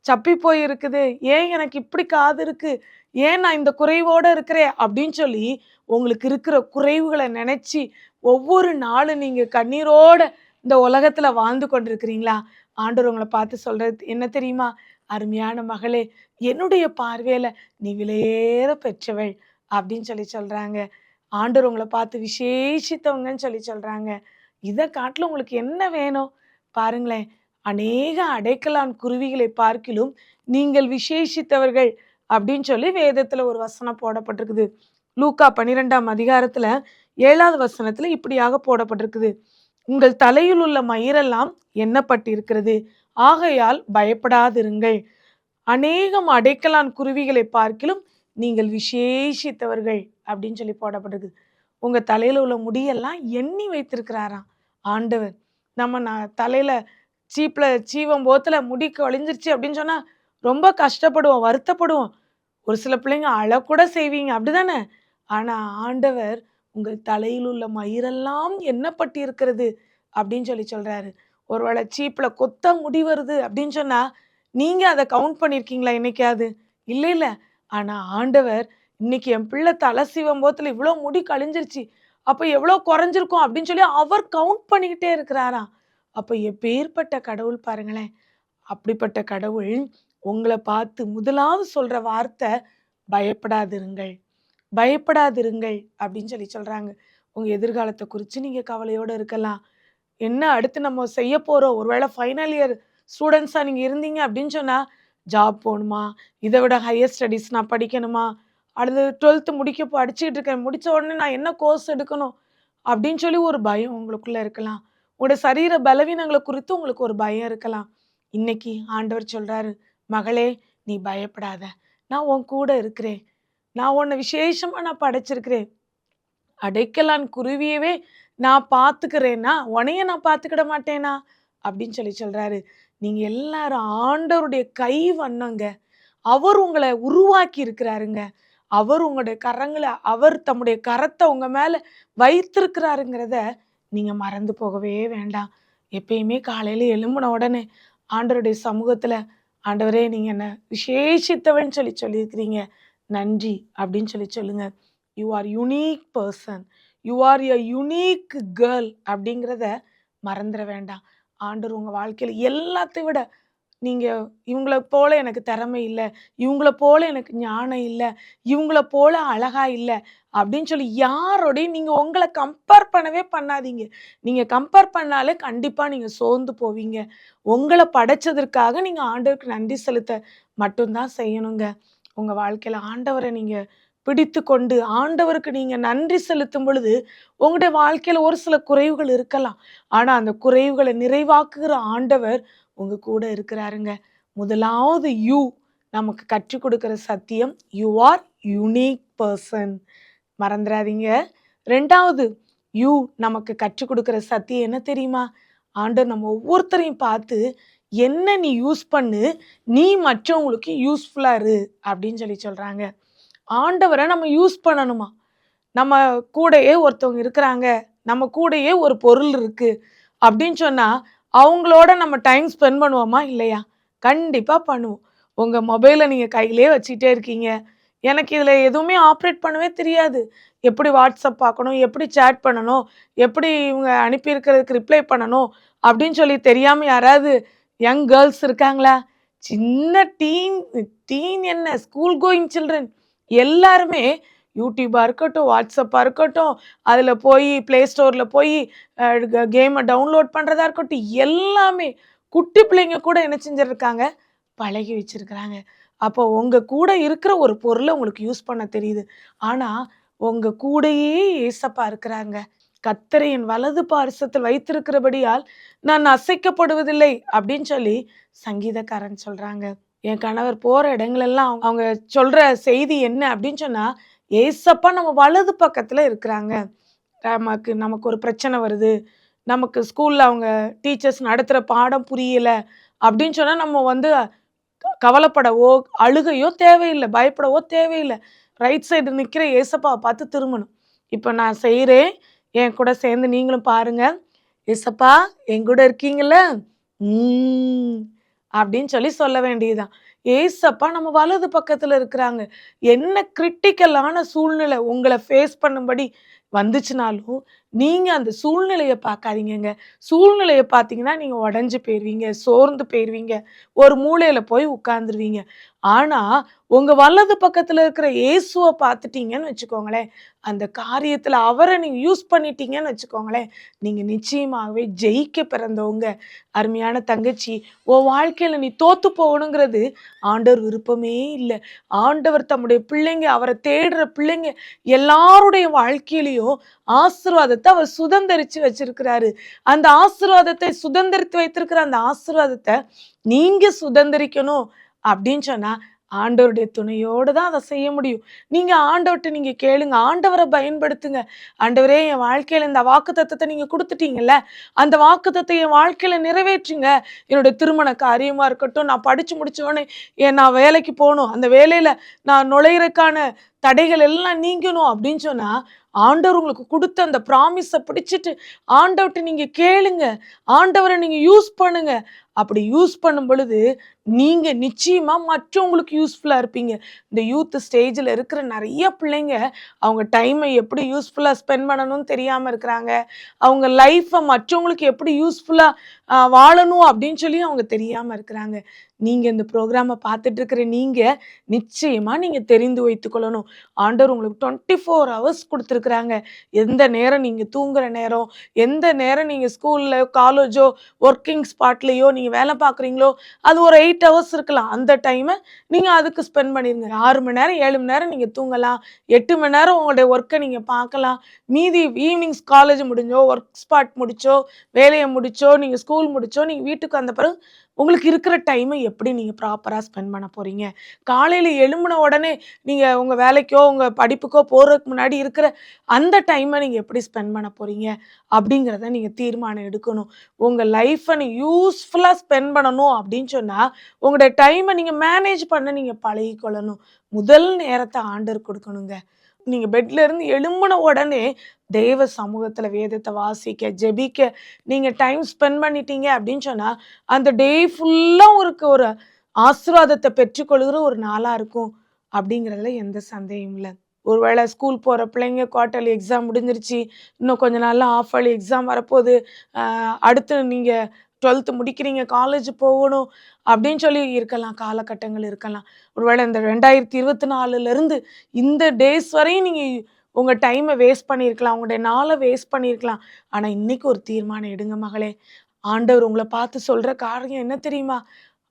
சப்பி போய் இருக்குது, ஏன் எனக்கு இப்படி காது இருக்கு, ஏன் நான் இந்த குறைவோடு இருக்கிறேன் அப்படின்னு சொல்லி உங்களுக்கு இருக்கிற குறைவுகளை நினச்சி ஒவ்வொரு நாளும் நீங்கள் கண்ணீரோட இந்த உலகத்தில் வாழ்ந்து கொண்டிருக்கிறீங்களா? ஆண்டவர் உங்களை பார்த்து சொல்கிறது என்ன தெரியுமா? அருமையான மகளே, என்னுடைய பார்வையில் நீ விலையேற பெற்றவள் அப்படின்னு சொல்லி சொல்கிறாங்க. ஆண்டவர் உங்களை பார்த்து விசேஷித்தவங்கன்னு சொல்லி சொல்கிறாங்க. இதை காட்டில் உங்களுக்கு என்ன வேணும் பாருங்களேன். அநேக அடைக்கலான் குருவிகளை பார்க்கிலும் நீங்கள் விசேஷித்தவர்கள் அப்படின்னு சொல்லி வேதத்தில் ஒரு வசனம் போடப்பட்டிருக்குது. லூக்கா 12ஆம் அதிகாரத்தில் 7வது வசனத்தில் இப்படியாக போடப்பட்டிருக்குது. உங்கள் தலையில் உள்ள மயிரெல்லாம் எண்ணப்பட்டிருக்கிறது, ஆகையால் பயப்படாதிருங்கள். அநேகம் அடைக்கலான் குருவிகளை பார்க்கிலும் நீங்கள் விசேஷித்தவர்கள் அப்படின்னு சொல்லி போடப்பட்டிருக்கு. உங்க தலையில உள்ள முடியெல்லாம் எண்ணி வைத்திருக்கிறாராம் ஆண்டவர். நம்ம தலையில சீவம் போத்துல முடி ஒளிஞ்சிருச்சு அப்படின்னு சொன்னா ரொம்ப கஷ்டப்படுவோம், வருத்தப்படுவோம். ஒரு சில பிள்ளைங்க அழக்கூட செய்வீங்க, அப்படிதானே? ஆனா ஆண்டவர் உங்கள் தலையில் உள்ள மயிரெல்லாம் எண்ணப்பட்டு இருக்கிறது அப்படின்னு சொல்லி சொல்றாரு. ஒருவேளை சீப்ல கொத்த முடி வருது அப்படின்னு சொன்னா நீங்க அதை கவுண்ட் பண்ணிருக்கீங்களா என்னைக்காவது? இல்லை. ஆனா ஆண்டவர் இன்னைக்கு என் பிள்ளை தலை சீவம் போத்துல இவ்வளோ முடி கழிஞ்சிருச்சு, அப்ப எவ்வளோ குறைஞ்சிருக்கும் அப்படின்னு சொல்லி அவர் கவுண்ட் பண்ணிக்கிட்டே இருக்கிறாராம். அப்ப எப்பேற்பட்ட கடவுள் பாருங்களேன். அப்படிப்பட்ட கடவுள் உங்களை பார்த்து முதலாவது சொல்ற வார்த்தை பயப்படாதிருங்கள், பயப்படாதிருங்கள் அப்படின்னு சொல்லி சொல்றாங்க. உங்க எதிர்காலத்தை குறித்து நீங்க கவலையோட இருக்கலாம். என்ன அடுத்து நம்ம செய்ய போறோம், ஒருவேளை ஃபைனல் இயர் ஸ்டூடெண்ட்ஸா நீங்க இருந்தீங்க அப்படின்னு சொன்னா ஜாப் போகணுமா, இதை விட ஹையர் ஸ்டடீஸ் நான் படிக்கணுமா, அடுத்து 12th படிச்சுக்கிட்டு இருக்கேன், முடிச்ச உடனே நான் என்ன கோர்ஸ் எடுக்கணும் அப்படின்னு சொல்லி ஒரு பயம் உங்களுக்குள்ள இருக்கலாம். உங்களோட சரீர பலவீனங்களை குறித்து உங்களுக்கு ஒரு பயம் இருக்கலாம். இன்னைக்கு ஆண்டவர் சொல்றாரு, மகளே நீ பயப்படாத, நான் உன் கூட இருக்கிறேன், நான் உன்னை விசேஷமா நான் படைச்சிருக்கிறேன், அடைக்கலான் குருவியவே நான் பார்த்துக்கிறேன்னா உன்னைய நான் பார்த்துக்கிட மாட்டேனா அப்படின்னு சொல்லி சொல்றாரு. நீங்க எல்லாரும் ஆண்டவருடைய கை வண்ணங்க. அவர் உங்களை உருவாக்கி இருக்கிறாருங்க. அவர் உங்களுடைய கரங்களை, அவர் தம்முடைய கரத்தை உங்க மேல வைத்திருக்கிறாருங்கிறத நீங்க மறந்து போகவே வேண்டாம். எப்பயுமே காலையில எழும்பின உடனே ஆண்டவருடைய சமூகத்துல, ஆண்டவரே நீங்க என்ன விசேஷித்தவன்னு சொல்லியிருக்கிறீங்க, நன்றி அப்படின்னு சொல்லுங்க. You are unique person, you are a unique girl அப்படிங்கிறத மறந்துட வேண்டாம். ஆண்டவர் உங்க வாழ்க்கையில எல்லாத்தையும் விட இவங்கள போல எனக்கு திறமை இல்லை, இவங்கள போல எனக்கு ஞானம் இல்லை, இவங்கள போல அழகா இல்லை அப்படின்னு சொல்லி யாரோடையும் நீங்கள் உங்களை கம்பேர் பண்ணவே பண்ணாதீங்க. நீங்கள் கம்பேர் பண்ணாலே கண்டிப்பாக நீங்கள் சோர்ந்து போவீங்க. உங்களை படைச்சதற்காக நீங்கள் ஆண்டவருக்கு நன்றி செலுத்த மட்டும்தான் செய்யணுங்க. உங்கள் வாழ்க்கையில் ஆண்டவரை நீங்கள் பிடித்து கொண்டு ஆண்டவருக்கு நீங்க நன்றி செலுத்தும் பொழுது உங்களுடைய வாழ்க்கையில ஒரு சில குறைவுகள் இருக்கலாம். ஆனா அந்த குறைவுகளை நிறைவாக்குகிற ஆண்டவர் உங்க கூட இருக்கிறாருங்க. முதலாவது நமக்கு கற்றுக் கொடுக்கிற சத்தியம், யூ ஆர் யூனிக் பர்சன், மறந்துடாதீங்க. ரெண்டாவது நமக்கு கற்றுக் கொடுக்கிற சத்தியம் என்ன தெரியுமா? ஆண்டவர் நம்ம ஒவ்வொருத்தரையும் பார்த்து என்ன நீ யூஸ் பண்ணு, நீ மற்றவங்களுக்கு யூஸ்ஃபுல்லா இரு அப்படின்னு சொல்றாங்க. ஆண்டவரை நம்ம யூஸ் பண்ணணுமா? நம்ம கூடயே ஒருத்தவங்க இருக்கிறாங்க, நம்ம கூடயே ஒரு பொருள் இருக்கு அப்படின்னு சொன்னா அவங்களோட நம்ம டைம் ஸ்பெண்ட் பண்ணுவோமா இல்லையா? கண்டிப்பா பண்ணுவோம். உங்க மொபைலை நீங்க கையிலே வச்சுட்டே இருக்கீங்க, எனக்கு இதுல எதுவுமே ஆப்ரேட் பண்ணவே தெரியாது, எப்படி வாட்ஸ்அப் பார்க்கணும், எப்படி சேட் பண்ணணும், எப்படி இவங்க அனுப்பியிருக்கிறதுக்கு ரிப்ளை பண்ணணும் அப்படின்னு சொல்லி தெரியாம யாராவது யங் கேர்ள்ஸ் இருக்காங்களா? சின்ன டீன் என்ன, ஸ்கூல் கோயிங் சில்ட்ரன் எல்லாருமே யூடியூபாக இருக்கட்டும், வாட்ஸ்அப்பாக இருக்கட்டும், அதில் போய் ப்ளே ஸ்டோரில் போய் கேமை டவுன்லோட் பண்ணுறதா இருக்கட்டும், எல்லாமே குட்டி பிள்ளைங்க கூட என்ன செஞ்சுருக்காங்க, பழகி வச்சுருக்கிறாங்க. அப்போ உங்கள் கூட இருக்கிற ஒரு பொருளை உங்களுக்கு யூஸ் பண்ண தெரியுது. ஆனால் உங்கள் கூடையே ஏசப்பா இருக்கிறாங்க. கர்த்தரை என் வலது பார்சத்தில் வைத்திருக்கிறபடியால் நான் அசைக்கப்படுவதில்லை அப்படின்னு சொல்லி சங்கீதக்காரன் சொல்கிறாங்க. என் கணவர் போகிற இடங்களெல்லாம் அவங்க சொல்கிற செய்தி என்ன அப்படின்னு சொன்னால், ஏசப்பா நம்ம வலது பக்கத்தில் இருக்கிறாங்க. நமக்கு ஒரு பிரச்சனை வருது, நமக்கு ஸ்கூலில் அவங்க டீச்சர்ஸ் நடத்துகிற பாடம் புரியலை அப்படின்னு சொன்னால் நம்ம கவலைப்படவோ அழுகையோ தேவையில்லை, பயப்படவோ தேவையில்லை. ரைட் சைடு நிற்கிற ஏசப்பாவை பார்த்து திரும்பணும். இப்போ நான் செய்கிறேன், என் கூட சேர்ந்து நீங்களும் பாருங்க. ஏசப்பா என் கூட இருக்கீங்கள அப்படின்னு சொல்ல வேண்டியதுதான். ஏசப்பா நம்ம வலது பக்கத்துல இருக்கிறாங்க. என்ன கிரிட்டிக்கலான சூழ்நிலை உங்களை ஃபேஸ் பண்ணும்படி வந்துச்சுனாலும் நீங்க அந்த சூழ்நிலையை பார்க்காதீங்க. சூழ்நிலையை பார்த்தீங்கன்னா நீங்க உடஞ்சு போயிருவீங்க, சோர்ந்து போயிருவீங்க, ஒரு மூலையில போய் உட்கார்ந்துருவீங்க. ஆனா உங்க வலது பக்கத்துல இருக்கிற இயேசுவை பார்த்துட்டீங்கன்னு வச்சுக்கோங்களேன், அந்த காரியத்துல அவரை நீங்க யூஸ் பண்ணிட்டீங்கன்னு வச்சுக்கோங்களேன், நீங்க நிச்சயமாகவே ஜெயிக்க பிறந்தவங்க. அருமையான தங்கச்சி, உன் வாழ்க்கையில நீ தோத்து போகணுங்கிறது ஆண்டவர் விருப்பமே இல்லை. ஆண்டவர் தம்முடைய பிள்ளைங்க, அவரை தேடுற பிள்ளைங்க எல்லாருடைய வாழ்க்கையிலையும் ஆசீர்வாதத்தை அவர் சுதந்திரிச்சு வச்சிருக்கிறாரு. அந்த ஆசீர்வாதத்தை சுதந்திரித்து வைத்திருக்கிற அந்த ஆசீர்வாதத்தை நீங்க சுதந்திரிக்கணும் அப்படின்னு சொன்னா ஆண்டவருடைய துணையோடு தான் அதை செய்ய முடியும். நீங்க ஆண்டவர்கிட்ட நீங்க கேளுங்க, ஆண்டவரை பயன்படுத்துங்க. ஆண்டவரே என் வாழ்க்கையில இந்த வாக்குத்தத்தத்தை நீங்க கொடுத்துட்டீங்கல்ல, அந்த வாக்குத்தத்தை என் வாழ்க்கையில நிறைவேற்றுங்க. என்னுடைய திருமண காரியமா இருக்கட்டும், நான் படிச்சு முடிச்சோடனே நான் வேலைக்கு போகணும், அந்த வேலையில நான் நுழையிறதுக்கான தடைகள் எல்லாம் நீங்கணும் அப்படின்னு சொன்னா ஆண்டவர் உங்களுக்கு கொடுத்த அந்த ப்ராமிஸை பிடிச்சிட்டு ஆண்டவர்கிட்ட நீங்க கேளுங்க, ஆண்டவரை நீங்க யூஸ் பண்ணுங்க. அப்படி யூஸ் பண்ணும் பொழுது நீங்க நிச்சயமா மற்றவங்களுக்கு யூஸ்ஃபுல்லா இருப்பீங்க. இந்த யூத் ஸ்டேஜில் இருக்கிற நிறைய பிள்ளைங்க அவங்க டைமை எப்படி யூஸ்ஃபுல்லா ஸ்பெண்ட் பண்ணணும்னு தெரியாம இருக்கிறாங்க. அவங்க லைஃப்பை மற்றவங்களுக்கு எப்படி யூஸ்ஃபுல்லா வாழணும் அப்படின்னு சொல்லி அவங்க தெரியாம இருக்கிறாங்க. நீங்க இந்த ப்ரோக்ராமை பார்த்துட்டு இருக்கிற நீங்க நிச்சயமா நீங்க தெரிந்து வைத்துக் கொள்ளணும். ஆண்டவர் உங்களுக்கு 24 hours கொடுத்துருக்குறாங்க. எந்த நேரம் நீங்க தூங்குற நேரம், எந்த நேரம் நீங்க ஸ்கூல்ல காலேஜோ ஒர்க்கிங் ஸ்பாட்லயோ நீங்க வேலை பார்க்குறீங்களோ, அது ஒரு 8 hours இருக்கலாம். அந்த டைமை நீங்க அதுக்கு ஸ்பெண்ட் பண்ணிருங்க. 6 மணி நேரம் 7 மணி நேரம் நீங்க தூங்கலாம், 8 மணி நேரம் உங்களுடைய ஒர்க்கை நீங்க பார்க்கலாம். மீதி ஈவினிங்ஸ் காலேஜ் முடிஞ்சோ, ஒர்க் ஸ்பாட் முடிச்சோ, வேலையை முடிச்சோ, நீங்க ஸ்கூல் முடிச்சோ, நீங்க வீட்டுக்கு வந்த பிறகு உங்களுக்கு இருக்கிற டைமை எப்படி நீங்கள் ப்ராப்பராக ஸ்பெண்ட் பண்ண போகிறீங்க? காலையில் எழும்பின உடனே நீங்கள் உங்கள் வேலைக்கோ உங்கள் படிப்புக்கோ போகிறதுக்கு முன்னாடி இருக்கிற அந்த டைமை நீங்கள் எப்படி ஸ்பெண்ட் பண்ண போகிறீங்க அப்படிங்கிறத நீங்கள் தீர்மானம் எடுக்கணும். உங்கள் லைஃப்பை நீ யூஸ்ஃபுல்லாக ஸ்பெண்ட் பண்ணணும் அப்படின்னு சொன்னால் உங்களுடைய டைமை நீங்கள் மேனேஜ் பண்ண நீங்கள் பழகிக்கொள்ளணும். முதல் நேரத்தை ஆண்டவர் கொடுக்கணுங்க. நீங்கள் பெட்ல இருந்து எழும்பின உடனே தேவ சமூகத்தில் வேதத்தை வாசிக்க, ஜெபிக்க நீங்கள் டைம் ஸ்பெண்ட் பண்ணிட்டீங்க அப்படின்னு சொன்னால் அந்த டே ஃபுல்லாக ஒரு ஆசீர்வாதத்தை பெற்றுக்கொள்கிற ஒரு நாளாக இருக்கும் அப்படிங்கிறதுல எந்த சந்தேகமும் இல்லை. ஒருவேளை ஸ்கூல் போகிற பிள்ளைங்க குவார்ட்டர்லி எக்ஸாம் முடிஞ்சிருச்சு, இன்னும் கொஞ்ச நாளில் ஆஃப் இயர்லி எக்ஸாம் வரப்போகுது, அடுத்து நீங்கள் 12th முடிக்கிறீங்க, காலேஜ் போகணும் அப்படின்னு சொல்லி இருக்கலாம், காலகட்டங்கள் இருக்கலாம். ஒருவேளை இந்த 2024 இந்த டேஸ் வரையும் நீங்கள் உங்கள் டைமை வேஸ்ட் பண்ணியிருக்கலாம், உங்களுடைய நாளை வேஸ்ட் பண்ணியிருக்கலாம். ஆனால் இன்னைக்கு ஒரு தீர்மானம் எடுங்க மகளே. ஆண்டவர் உங்களை பார்த்து சொல்கிற காரியம் என்ன தெரியுமா?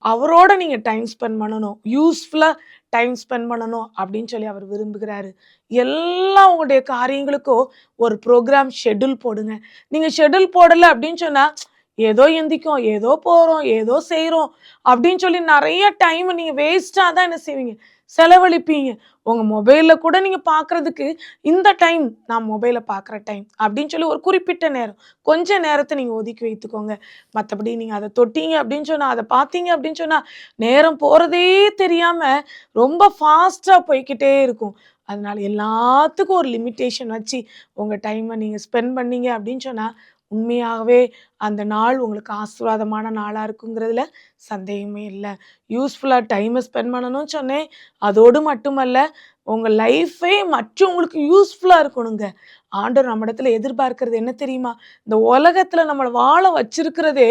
அவரோட நீங்கள் டைம் ஸ்பெண்ட் பண்ணணும், யூஸ்ஃபுல்லாக டைம் ஸ்பெண்ட் பண்ணணும் அப்படின்னு சொல்லி அவர் விரும்புகிறாரு. எல்லா உங்களுடைய காரியங்களுக்கும் ஒரு ப்ரோக்ராம் ஷெட்யூல் போடுங்க. நீங்கள் ஷெட்யூல் போடலை அப்படின்னு சொன்னால் ஏதோ எந்திக்கும், ஏதோ போகிறோம், ஏதோ செய்கிறோம் அப்படின்னு சொல்லி நிறைய டைம் நீங்கள் வேஸ்ட்டாக தான் என்ன செய்வீங்க, செலவழிப்பீங்க. உங்கள் மொபைலில் கூட நீங்கள் பார்க்குறதுக்கு இந்த டைம் நான் மொபைலை பார்க்குற டைம் அப்படின்னு சொல்லி ஒரு குறிப்பிட்ட நேரம், கொஞ்ச நேரத்தை நீங்கள் ஒதுக்கி வைத்துக்கோங்க. மற்றபடி நீங்கள் அதை தொட்டீங்க அப்படின்னு சொன்னால், அதை பார்த்தீங்க அப்படின்னு சொன்னால் நேரம் போகிறதே தெரியாமல் ரொம்ப ஃபாஸ்ட்டாக போய்கிட்டே இருக்கும். அதனால எல்லாத்துக்கும் ஒரு லிமிட்டேஷன் வச்சு உங்கள் டைமை நீங்கள் ஸ்பெண்ட் பண்ணீங்க அப்படின்னு சொன்னால் உண்மையாகவே அந்த நாள் உங்களுக்கு ஆசீர்வாதமான நாளாக இருக்குங்கிறதுல சந்தேகமே இல்லை. யூஸ்ஃபுல்லாக டைமை ஸ்பெண்ட் பண்ணணும்னு சொன்னேன். அதோடு மட்டுமல்ல, உங்கள் லைஃபே மற்றவங்களுக்கு யூஸ்ஃபுல்லாக இருக்கணுங்க. ஆண்டவர் நம்மிடத்துல எதிர்பார்க்கறது என்ன தெரியுமா? இந்த உலகத்தில் நம்மளை வாழ வச்சிருக்கிறதே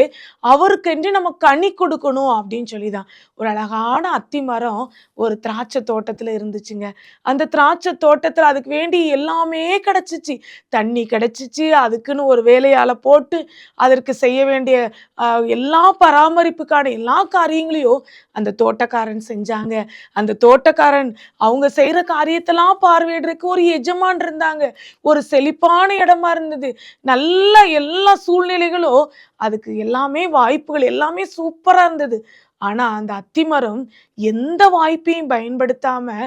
அவருக்கென்று நம்ம கனி கொடுக்கணும் அப்படின்னு சொல்லி தான். ஒரு அழகான அத்தி மரம் ஒரு திராட்சை தோட்டத்தில் இருந்துச்சுங்க. அந்த திராட்சை தோட்டத்தில் அதுக்கு வேண்டி எல்லாமே கிடச்சிச்சு. தண்ணி கிடச்சிச்சு, அதுக்குன்னு ஒரு வேலையால் போட்டு அதற்கு செய்ய வேண்டிய எல்லா பராமரிப்புக்கான எல்லா காரியங்களையும் அந்த தோட்டக்காரன் செஞ்சாங்க. அந்த தோட்டக்காரன் அவங்க செய்கிற காரியத்தெல்லாம் பார்வையிடுறதுக்கு ஒரு எஜமான் இருந்தாங்க. ஒரு செழிப்பான இடமா இருந்தது. நல்ல எல்லா சூழ்நிலைகளும், அதுக்கு எல்லாமே வாய்ப்புகள் எல்லாமே சூப்பரா இருந்தது. ஆனா அந்த அத்திமரம் எந்த வாய்ப்பையும் பயன்படுத்தாம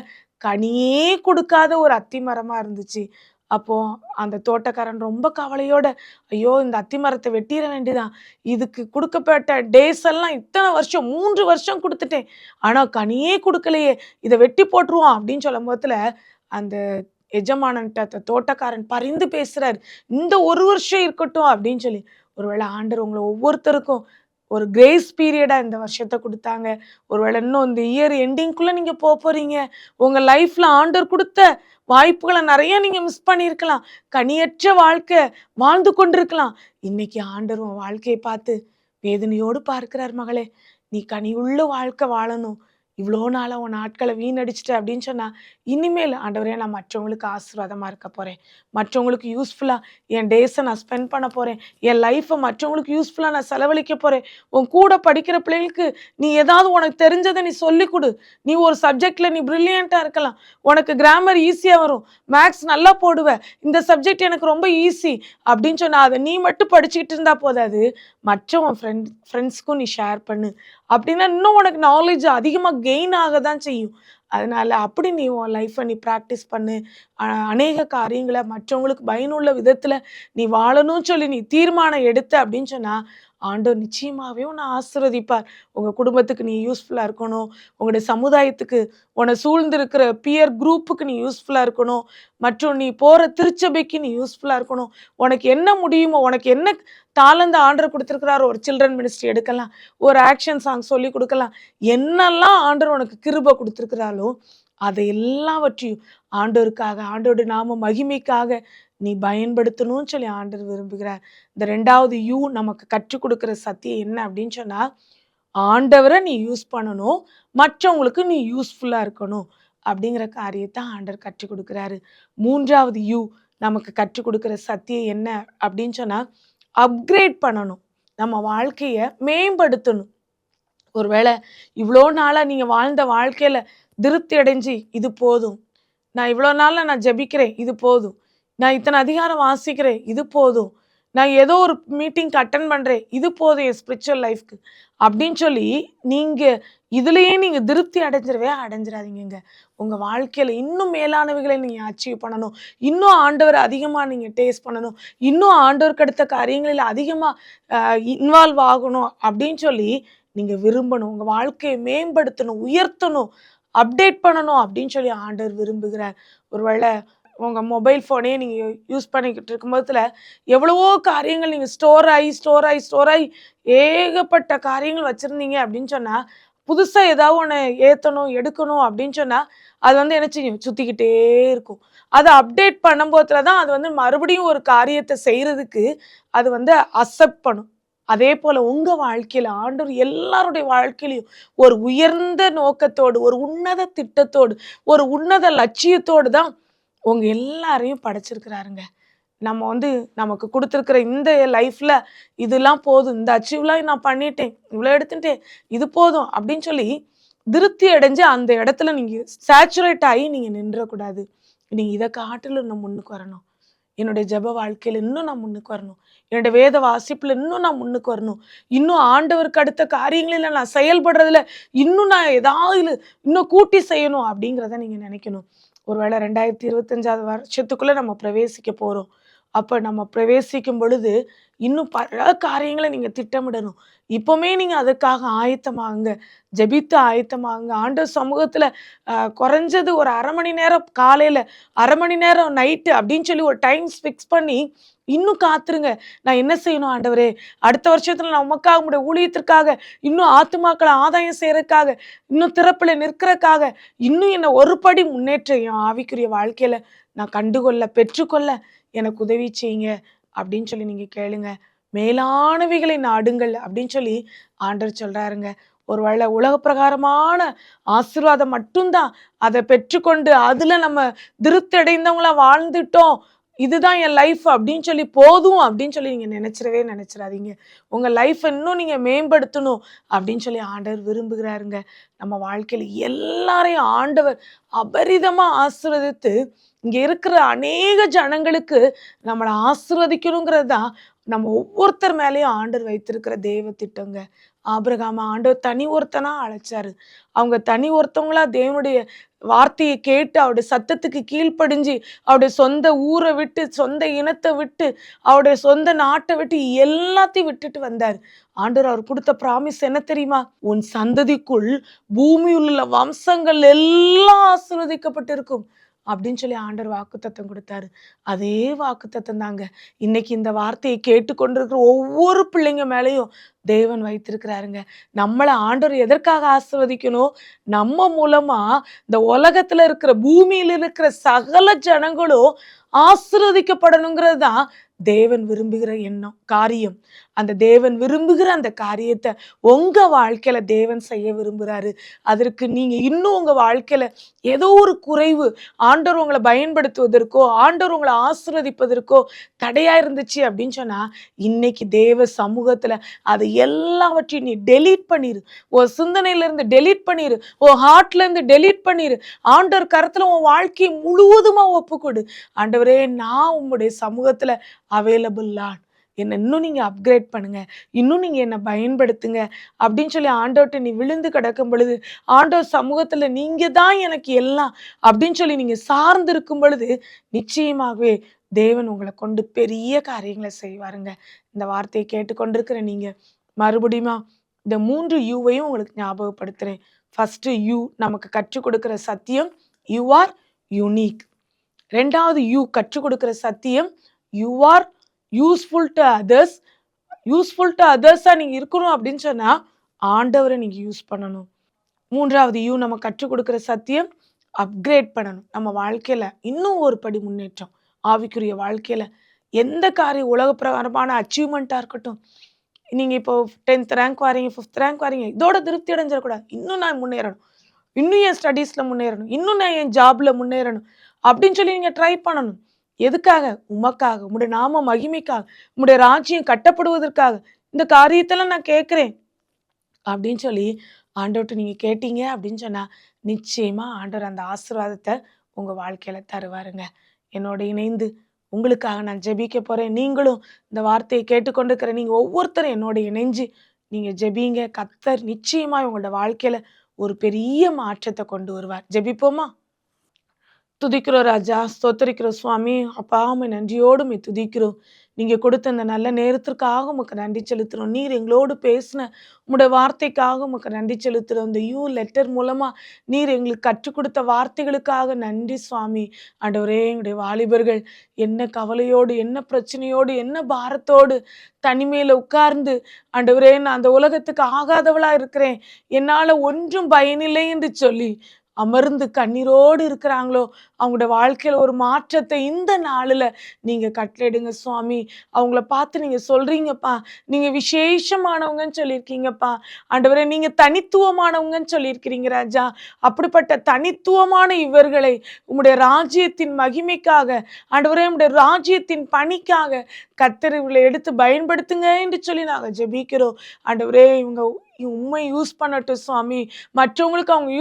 கனியே கொடுக்காத ஒரு அத்திமரமா இருந்துச்சு. அப்போ அந்த தோட்டக்காரன் ரொம்ப கவலையோட, ஐயோ இந்த அத்திமரத்தை வெட்டிட வேண்டியதான், இதுக்கு கொடுக்கப்பட்ட டேஸ் எல்லாம் இத்தனை வருஷம் 3 வருஷம் கொடுத்துட்டேன், ஆனா கனியே கொடுக்கலையே, இதை வெட்டி போட்டுருவோம் அப்படின்னு சொல்லும் போதுல அந்த எஜமானன்ட்ட தோட்டக்காரன் பரிந்து பேசுறாரு, இந்த 1 வருஷம் இருக்கட்டும் அப்படின்னு சொல்லி. ஒருவேளை ஆண்டவர் உங்களை ஒவ்வொருத்தருக்கும் ஒரு கிரேஸ் பீரியடா இந்த வருஷத்தை கொடுத்தாங்க. ஒருவேளை இன்னும் இந்த இயர் எண்டிங்குள்ள நீங்க போறீங்க. உங்க லைஃப்ல ஆண்டவர் கொடுத்த வாய்ப்புகளை நிறைய நீங்க மிஸ் பண்ணியிருக்கலாம். கனியற்ற வாழ்க்கை வாழ்ந்து கொண்டிருக்கலாம். இன்னைக்கு ஆண்டவர் உன் வாழ்க்கையை பார்த்து வேதனையோடு பார்க்கிறார். மகளே, நீ கனியுள்ள வாழ்க்கை வாழணும். இவ்வளோ நாளாக உன் நாட்களை வீணடிச்சிட்ட அப்படின்னு சொன்னா, இனிமேல் ஆண்டவரே நான் மற்றவங்களுக்கு ஆசீர்வாதமாக இருக்க போகிறேன், மற்றவங்களுக்கு யூஸ்ஃபுல்லாக என் டேஸை நான் ஸ்பெண்ட் பண்ண போகிறேன், என் லைஃப்பை மற்றவங்களுக்கு யூஸ்ஃபுல்லாக நான் செலவழிக்க போகிறேன். உன் கூட படிக்கிற பிள்ளைகளுக்கு நீ ஏதாவது உனக்கு தெரிஞ்சதை நீ சொல்லிக் கொடு. நீ ஒரு சப்ஜெக்டில் நீ ப்ரில்லியண்ட்டாக இருக்கலாம், உனக்கு கிராமர் ஈஸியாக வரும், மேக்ஸ் நல்லா போடுவேன், இந்த சப்ஜெக்ட் எனக்கு ரொம்ப ஈஸி அப்படின்னு சொன்னால் அதை நீ மட்டும் படிச்சுக்கிட்டு இருந்தால் போதாது, மற்ற உன் ஃப்ரெண்ட்ஸ்க்கும் நீ ஷேர் பண்ணு. அப்படின்னா இன்னும் உனக்கு நாலேஜ் அதிகமாக கெயின் ஆக தான் செய்யும். அதனால அப்படி நீ உன் லைஃப்பை நீ ப்ராக்டிஸ் பண்ணு. அநேக காரியங்களை மற்றவங்களுக்கு பயனுள்ள விதத்தில் நீ வாழணும்னு சொல்லி நீ தீர்மானம் எடுத்த அப்படின்னு சொன்னால் ஆண்டவர் நிச்சயமாகவே உன்னை ஆசீர்வதிப்பார். உங்கள் குடும்பத்துக்கு நீ யூஸ்ஃபுல்லாக இருக்கணும், உங்களுடைய சமுதாயத்துக்கு, உன்னை சூழ்ந்திருக்கிற பியர் குரூப்புக்கு நீ யூஸ்ஃபுல்லாக இருக்கணும், மற்றும் நீ போகிற திருச்சபைக்கு நீ யூஸ்ஃபுல்லாக இருக்கணும். உனக்கு என்ன முடியுமோ, உனக்கு என்ன தாளந்த ஆண்டவர் கொடுத்துருக்கிறாரோ, ஒரு சில்ட்ரன் மினிஸ்ட்ரி எடுக்கலாம், ஒரு ஆக்ஷன் சாங் சொல்லி கொடுக்கலாம், என்னெல்லாம் ஆண்டவர் உனக்கு கிருபை கொடுத்துருக்கிறாளோ அதை எல்லாவற்றையும் ஆண்டவருக்காக, ஆண்டவருடைய நாம மகிமைக்காக நீ பயன்படுத்தணும்னு சொல்லி ஆண்டவர் விரும்புகிறார். இந்த 2வது யூ நமக்கு கற்றுக் கொடுக்குற சத்தியம் என்ன அப்படின்னு சொன்னா, ஆண்டவரை நீ யூஸ் பண்ணணும், மற்றவங்களுக்கு நீ யூஸ்ஃபுல்லா இருக்கணும் அப்படிங்கிற காரியத்தை ஆண்டவர் கற்றுக் கொடுக்குறாரு. 3வது யூ நமக்கு கற்றுக் கொடுக்குற சத்தியம் என்ன அப்படின்னு சொன்னா, அப்கிரேட் பண்ணணும், நம்ம வாழ்க்கையை மேம்படுத்தணும். ஒருவேளை இவ்வளோ நாளாக நீங்கள் வாழ்ந்த வாழ்க்கையில் திருப்தி அடைஞ்சு இது போதும், நான் இவ்வளோ நாளில் நான் ஜெபிக்கிறேன் இது போதும், நான் இத்தனை அதிகாரம் வாசிக்கிறேன் இது போதும், நான் ஏதோ ஒரு மீட்டிங்க்கு அட்டன் பண்ணுறேன் இது போதும் என் ஸ்பிரிச்சுவல் லைஃப்க்கு அப்படின்னு சொல்லி நீங்கள் இதுலேயே நீங்கள் திருப்தி அடைஞ்சிடாதீங்க. உங்கள் வாழ்க்கையில் இன்னும் மேலானவைகளை நீங்கள் அச்சீவ் பண்ணணும், இன்னும் ஆண்டவரை அதிகமாக நீங்கள் டேஸ்ட் பண்ணணும், இன்னும் ஆண்டவருக்கு அடுத்த காரியங்களில் அதிகமாக இன்வால்வ் ஆகணும் அப்படின்னு சொல்லி நீங்கள் விரும்பணும். உங்கள் வாழ்க்கையை மேம்படுத்தணும், உயர்த்தணும், அப்டேட் பண்ணணும் அப்படின்னு சொல்லி ஆண்டவர் விரும்புகிறார். ஒருவேளை உங்கள் மொபைல் ஃபோனே நீங்கள் யூஸ் பண்ணிக்கிட்டு இருக்கும்போதுல எவ்வளவோ காரியங்கள் நீங்கள் ஸ்டோர் ஆகி ஏகப்பட்ட காரியங்கள் வச்சுருந்தீங்க அப்படின்னு சொன்னால், புதுசாக ஏதாவது ஒன்று ஏற்றணும் எடுக்கணும் அப்படின்னு சொன்னால் அது என்ன செய்யும், சுற்றிக்கிட்டே இருக்கும். அதை அப்டேட் பண்ணும்போதுல தான் அது மறுபடியும் ஒரு காரியத்தை செய்கிறதுக்கு அது அக்செப்ட் பண்ணும். அதே போல உங்க வாழ்க்கையில ஆண்டவர் எல்லாருடைய வாழ்க்கையிலையும் ஒரு உயர்ந்த நோக்கத்தோடு, ஒரு உன்னத திட்டத்தோடு, ஒரு உன்னத லட்சியத்தோடு தான் உங்க எல்லாரையும் படைச்சிருக்கிறாருங்க. நம்ம நமக்கு கொடுத்துருக்கிற இந்த லைஃப்ல இதெல்லாம் போதும், இந்த அச்சீவ்லாம் நான் பண்ணிட்டேன், இவ்வளோ எடுத்துட்டேன், இது போதும் அப்படின்னு சொல்லி திருப்தி அடைஞ்சு அந்த இடத்துல நீங்க சேச்சுரேட் ஆகி நீங்க நின்றக்கூடாது. நீங்க இதை காட்டிலும் நான் முன்னுக்கு வரணும். என்னுடைய ஜெப வாழ்க்கையில இன்னும் நான் முன்னுக்கு வரணும். என்னுடைய வேத வாசிப்புல இன்னும் நான் முன்னுக்கு வரணும். இன்னும் ஆண்டவருக்கு அடுத்த காரியங்களில நான் செயல்படுறதுல இன்னும் நான் ஏதாவது இன்னும் கூட்டி செய்யணும் அப்படிங்கிறத நீங்க நினைக்கணும். ஒருவேளை 2025 வருஷத்துக்குள்ள நம்ம பிரவேசிக்க போறோம். அப்ப நம்ம பிரவேசிக்கும் பொழுது இன்னும் பல காரியங்களை நீங்க திட்டமிடணும். இப்பவுமே நீங்க அதுக்காக ஆயத்தமாகுங்க. ஜெபித்து ஆயத்தமாகுங்க. ஆண்டவர் சமூகத்துல குறைஞ்சது ஒரு 1/2 மணி நேரம் காலையில, 1/2 மணி நேரம் நைட்டு அப்படின்னு சொல்லி ஒரு டைம்ஸ் ஃபிக்ஸ் பண்ணி இன்னும் காத்துருங்க. நான் என்ன செய்யணும் ஆண்டவரே, அடுத்த வருஷத்துல நான் உமக்காக, உம்முடைய ஊழியத்திற்காக, இன்னும் ஆத்துமாக்களை ஆதாயம் செய்யறதுக்காக, இன்னும் திறப்புல நிற்கிறதுக்காக, இன்னும் என்ன ஒரு படி முன்னேற்ற என் ஆவிக்குரிய வாழ்க்கையில நான் கண்டுகொள்ள, பெற்றுக்கொள்ள எனக்கு உதவி செய்யுங்க அப்படின்னு சொல்லி நீங்க கேளுங்க. மேலானவைகளை நாடுங்கள் அப்படின்னு சொல்லி ஆண்டவர் சொல்றாருங்க. ஒருவேளை உலக பிரகாரமான ஆசீர்வாதம் மட்டும்தான் அதை பெற்றுக்கொண்டு அதுல நம்ம திருப்தி அடைந்தவங்களா வாழ்ந்துட்டோம், இதுதான் என் லைஃப் அப்படின்னு சொல்லி போதும் அப்படின்னு சொல்லி நீங்க நினைச்சிடாதீங்க. உங்க லைஃப் இன்னும் நீங்க மேம்படுத்தணும் அப்படின்னு சொல்லி ஆண்டவர் விரும்புகிறாருங்க. நம்ம வாழ்க்கையில எல்லாரையும் ஆண்டவர் அபரிதமா ஆசீர்வதித்து இங்க இருக்கிற அநேக ஜனங்களுக்கு நம்மளை ஆசீர்வதிக்கணுங்கிறது தான் நம்ம ஒவ்வொருத்தர் மேலேயும் ஆண்டவர் வைத்திருக்கிற தேவ திட்டங்க. ஆபிரகாம ஆண்டவர் தனி ஒருத்தனா அழைச்சாரு. அவங்க தனி ஒருத்தவங்களா தேவனுடைய வார்த்தையை கேட்டு அவருடைய சத்தத்துக்கு கீழ்ப்படிஞ்சு அவருடைய சொந்த ஊரை விட்டு, சொந்த இனத்தை விட்டு, அவருடைய சொந்த நாட்டை விட்டு எல்லாத்தையும் விட்டுட்டு வந்தார். ஆண்டவர் அவர் கொடுத்த ப்ராமிஸ் என்ன தெரியுமா? உன் சந்ததிக்குள் பூமியில் உள்ள வம்சங்கள் எல்லாம் ஆசீர்வதிக்கப்பட்டிருக்கும் அப்படின்னு சொல்லி ஆண்டவர் வாக்குத்தத்தம் கொடுத்தாரு. அதே வாக்குத்தத்தம் தாங்க இன்னைக்கு இந்த வார்த்தையை கேட்டுக்கொண்டிருக்கிற ஒவ்வொரு பிள்ளைங்க மேலேயும் தேவன் வைத்திருக்கிறாருங்க. நம்மளை ஆண்டவர் எதற்காக ஆசீர்வதிக்கணும்? நம்ம மூலமா இந்த உலகத்துல இருக்கிற, பூமியில இருக்கிற சகல ஜனங்களும் ஆசீர்வதிக்கப்படணுங்கிறது தான் தேவன் விரும்புகிற காரியம். அந்த தேவன் விரும்புகிற அந்த காரியத்தை உங்க வாழ்க்கையில தேவன் செய்ய விரும்புகிறாரு. அதற்கு நீங்க இன்னும் உங்க வாழ்க்கையில ஏதோ ஒரு குறைவு ஆண்டவர் உங்களை பயன்படுத்துவதற்கோ, ஆண்டவர் உங்களை ஆசீர்வதிப்பதற்கோ தடையா இருந்துச்சு அப்படின்னு சொன்னா, இன்னைக்கு தேவ சமூகத்துல அதை எல்லாவற்றையும் நீ டெலீட் பண்ணிரு. உன் சிந்தனையில இருந்து டெலீட் பண்ணிரு, உன் ஹார்ட்ல இருந்து டெலீட் பண்ணிரு. ஆண்டவர் கருத்துல உன் வாழ்க்கையை முழுவதுமா ஒப்புக்கொடு. ஆண்டவரே, நான் உம்முடைய சமூகத்துல அவைலபிள் லார்ட், என்னை இன்னும் நீங்க அப்கிரேட் பண்ணுங்க, இன்னும் நீங்க என்னை பயன்படுத்துங்க அப்படின்னு சொல்லி ஆண்டவர்கிட்ட நீ விழுந்து கிடக்கும் பொழுது, ஆண்டவர் சமூகத்துல நீங்க தான் எனக்கு எல்லாம் அப்படின்னு சொல்லி நீங்க சார்ந்து இருக்கும் பொழுது, நிச்சயமாகவே தேவன் உங்களை கொண்டு பெரிய காரியங்களை செய்வாருங்க. இந்த வார்த்தையை கேட்டுக்கொண்டிருக்கிற நீங்க மறுபடியும் இந்த 3 யூவையும் உங்களுக்கு ஞாபகப்படுத்துறேன். ஃபர்ஸ்ட் யூ நமக்கு கற்றுக் கொடுக்கிற சத்தியம், யூ ஆர் யூனிக். 2வது யூ கற்றுக் கொடுக்கிற சத்தியம், you are useful to others. Useful to அதர்ஸா நீங்க இருக்கணும் அப்படின்னு சொன்னா ஆண்டவரை நீங்க யூஸ் பண்ணணும். 3வது யூ நம்ம கற்றுக் கொடுக்கிற சத்தியம், அப்கிரேட் பண்ணணும். நம்ம வாழ்க்கையில இன்னும் ஒரு படி முன்னேற்றம், ஆவிக்குரிய வாழ்க்கையில எந்த காரியம் உலக பிரகாரமான அச்சீவ்மெண்ட்டாக இருக்கட்டும், நீங்கள் இப்போ 10th ரேங்க் வாரீங்க, 5th ரேங்க் வாரீங்க, இதோட திருப்தி அடைஞ்சிடக்கூடாது. இன்னும் நான் முன்னேறணும், இன்னும் என் ஸ்டடீஸில் முன்னேறணும், இன்னும் நான் என் ஜாபில் முன்னேறணும் அப்படின்னு சொல்லி நீங்கள் ட்ரை பண்ணணும். எதுக்காக? உமக்காக, உம்முடைய நாம மகிமைக்காக, உம்முடைய ராஜ்யம் கட்டப்படுவதற்காக இந்த காரியத்தெல்லாம் நான் கேட்குறேன் அப்படின்னு சொல்லி ஆண்டவர்கிட்ட நீங்கள் கேட்டீங்க அப்படின்னு சொன்னால் நிச்சயமாக ஆண்டவர் அந்த ஆசீர்வாதத்தை உங்கள் வாழ்க்கையில் தருவாருங்க. என்னோட இணைந்து உங்களுக்காக நான் ஜெபிக்க போகிறேன். நீங்களும் இந்த வார்த்தையை கேட்டுக்கொண்டிருக்கிற நீங்கள் ஒவ்வொருத்தரும் என்னோட இணைஞ்சு நீங்கள் ஜெபிங்க. கர்த்தர் நிச்சயமாக உங்களோட வாழ்க்கையில் ஒரு பெரிய மாற்றத்தை கொண்டு வருவார். ஜெபிப்போமா? துதிக்கிறோம் ராஜா, ஸ்தோத்திரிக்கிறோம் சுவாமி. அப்பா, உம்மை நன்றியோடு துதிக்கிறோம். நீங்கள் கொடுத்த இந்த நல்ல நேரத்திற்காக உமக்கு நன்றி செலுத்துகிறோம். நீர் எங்களோடு பேசின உங்களுடைய வார்த்தைக்காக உமக்கு நன்றி செலுத்துகிறோம். இந்த யூ லெட்டர் மூலமாக நீர் எங்களுக்கு கற்றுக் கொடுத்த வார்த்தைகளுக்காக நன்றி சுவாமி. ஆண்டவரே, எங்களுடைய வாலிபர்கள் என்ன கவலையோடு, என்ன பிரச்சனையோடு, என்ன பாரத்தோடு தனிமையில் உட்கார்ந்து, ஆண்டவரே நான் அந்த உலகத்துக்கு ஆகாதவளாக இருக்கிறேன், என்னால் ஒன்றும் பயனில்லை என்று சொல்லி அமர்ந்து கண்ணீரோடு இருக்கிறாங்களோ அவங்களோட வாழ்க்கையில ஒரு மாற்றத்தை இந்த நாளில் நீங்க கட்டளையிடுங்க சுவாமி. அவங்கள பார்த்து நீங்க சொல்றீங்கப்பா, நீங்க விசேஷமானவங்கன்னு சொல்லியிருக்கீங்கப்பா ஆண்டவரே, நீங்க தனித்துவமானவங்கன்னு சொல்லியிருக்கிறீங்க ராஜா. அப்படிப்பட்ட தனித்துவமான இவர்களை உம்முடைய ராஜ்யத்தின் மகிமைக்காக ஆண்டவரே, உம்முடைய ராஜ்யத்தின் பணிக்காக கர்த்தர் இவர்களை எடுத்து பயன்படுத்துங்க என்று சொல்லி நாங்க ஜெபிக்கிறோம். ஆண்டவரே, இவங்க உண்மை யூஸ் பண்ணட்டும் சுவாமி. மற்றவங்களுக்கு அவங்க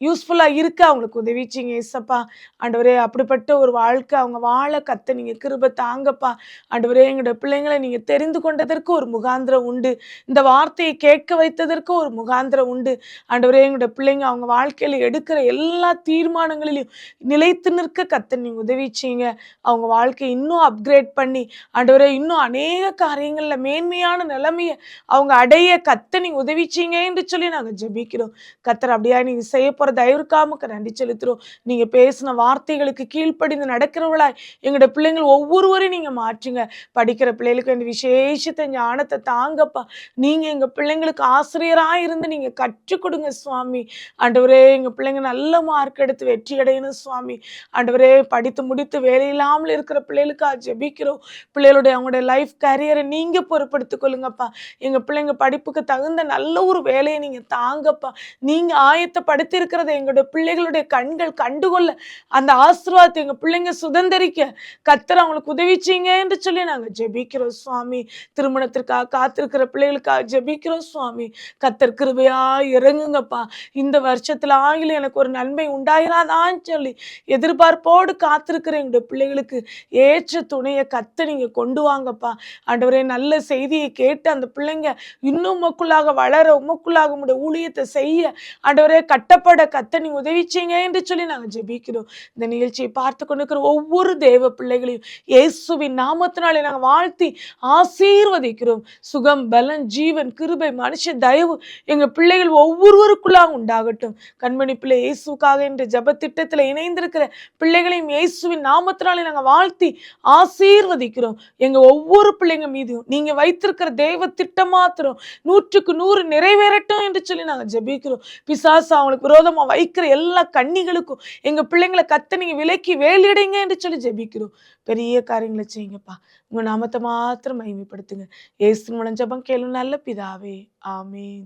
யூஸ்ஃபுல்லா இருக்க அவங்களுக்கு உதவிச்சிங்க ஏசப்பா. ஆண்டவரே, அப்படிப்பட்ட ஒரு வாழ்க்கை அவங்க வாழ கத்த நீங்க கிருபை தாங்கப்பா. ஆண்டவரே, எங்களோட பிள்ளைங்களை நீங்க தெரிந்து கொண்டதற்கு ஒரு முகாந்திரம் உண்டு. இந்த வார்த்தையை கேட்க வைத்ததற்கு ஒரு முகாந்திரம் உண்டு. ஆண்டவரே, எங்களோட பிள்ளைங்க அவங்க வாழ்க்கையில எடுக்கிற எல்லா தீர்மானங்களிலும் நிலைத்து நிற்க கத்த நீங்க உதவிச்சிங்க. அவங்க வாழ்க்கையை இன்னும் அப்கிரேட் பண்ணி ஆண்டவரே, இன்னும் அநேக காரியங்கள்ல மேன்மையான நிலைமையை அவங்க அடைய கத்த நீங்க உதவிச்சிங்க என்று சொல்லி நாங்க ஜெபிக்கிறோம். கத்தர் அப்படியா நீங்க செய்ய போற தயவுக்காமக்கு நன்றி செலுத்துறோம். நீங்க பேசின வார்த்தைகளுக்கு கீழ்ப்படிந்து நடக்கிறவளாய் எங்களோட பிள்ளைங்கள் ஒவ்வொருவரையும் நீங்க மாற்றுங்க. படிக்கிற பிள்ளைகளுக்கு வேண்டிய விசேஷத்தை ஞானத்தை தாங்கப்பா. நீங்க எங்க பிள்ளைங்களுக்கு ஆசிரியராக இருந்து நீங்க கற்றுக் கொடுங்க சுவாமி. ஆண்டவரே, எங்க பிள்ளைங்க நல்ல மார்க் எடுத்து வெற்றி அடையணும் சுவாமி. ஆண்டவரே, படித்து முடித்து வேலை இல்லாமல் இருக்கிற பிள்ளைகளுக்காக ஜெபிக்கிறோம். பிள்ளைகளுடைய அவங்களுடைய லைஃப் கேரியரை நீங்க பொறுப்படுத்திக் கொள்ளுங்கப்பா. எங்க பிள்ளைங்க படிப்புக்கு தகுந்த நல்ல ஒரு வேலையை நீங்க தாங்கப்பா. நீங்க ஆயத்தப்படுத்தி இருக்கிறத எங்களுடைய பிள்ளைகளுடைய கண்கள் கண்டுகொள்ள அந்த ஆசீர்வாதத்தை எங்க பிள்ளைங்க சுதந்திரிக்க கர்த்தர் அவங்களுக்கு உதவிச்சீங்க என்று சொல்லி நாங்க ஜெபிக்கிறோம் சுவாமி. திருமணத்திற்காக காத்திருக்கிற பிள்ளைகளுக்காக ஜெபிக்கிறோம் சுவாமி. கர்த்தர் கிருபையா இறங்குங்கப்பா. இந்த வருஷத்துல ஆகிலும் எனக்கு ஒரு நன்மை உண்டாயிராதான்னு சொல்லி எதிர்பார்ப்போடு காத்திருக்கிற எங்களுடைய பிள்ளைகளுக்கு ஏற்ற துணையை கர்த்தர் நீங்க கொண்டு வாங்கப்பா. ஆண்டவரே, நல்ல செய்தியை கேட்டு அந்த பிள்ளைங்க இன்னும் உமக்குள்ளாக வளர, உமக்குள்ளாக உம்முடைய ஊழியத்தை செய்ய ஆண்டவரே கட்டப்பட கர்த்தர் நீங்க உதவிச்சீங்க என்று சொல்லி நாங்க ஜெபிக்கிறோம். இந்த நிகழ்ச்சியை பார்த்து கொண்டிருக்கிற ஒவ்வொரு தேவ பிள்ளைகளையும் இயேசுவின் நாமத்தினாலே நாங்க வாழ்த்தி ஆசீர்வதிக்கிறோம். சுகம், பலன், ஜீவன், கிருபை, மனுஷ தயவு எங்க பிள்ளைகள் ஒவ்வொருவருக்குள்ளாக உண்டாகட்டும். கண்மணி பிள்ளை இயேசுக்காக என்ற ஜெப திட்டத்தில் இணைந்திருக்கிற பிள்ளைகளையும் இயேசுவின் நாமத்தினாலே நாங்க வாழ்த்தி ஆசீர்வதிக்கிறோம். எங்க ஒவ்வொரு பிள்ளைங்க மீதும் நீங்க வைத்திருக்கிற தெய்வ திட்டம் மாத்திரம் 100% நிறைவேறட்டும் என்று சொல்லி நாங்க ஜெபிக்கிறோம். பிசாசு அவங்களுக்கு விரோதமா வைக்கிற எல்லா கண்ணிகளுக்கும் எங்க பிள்ளைங்களை கத்த நீங்க விலக்கி வேலியடைங்க என்று சொல்லி ஜெபிக்கிறோம். பெரிய காரியங்களை செய்யுங்கப்பா. உங்க நாமத்தை மாத்திரம் மகிமைப்படுத்துங்க. இயேசுவின் மூலம் ஜெபம் கேளும் நல்ல பிதாவே, ஆமீன்.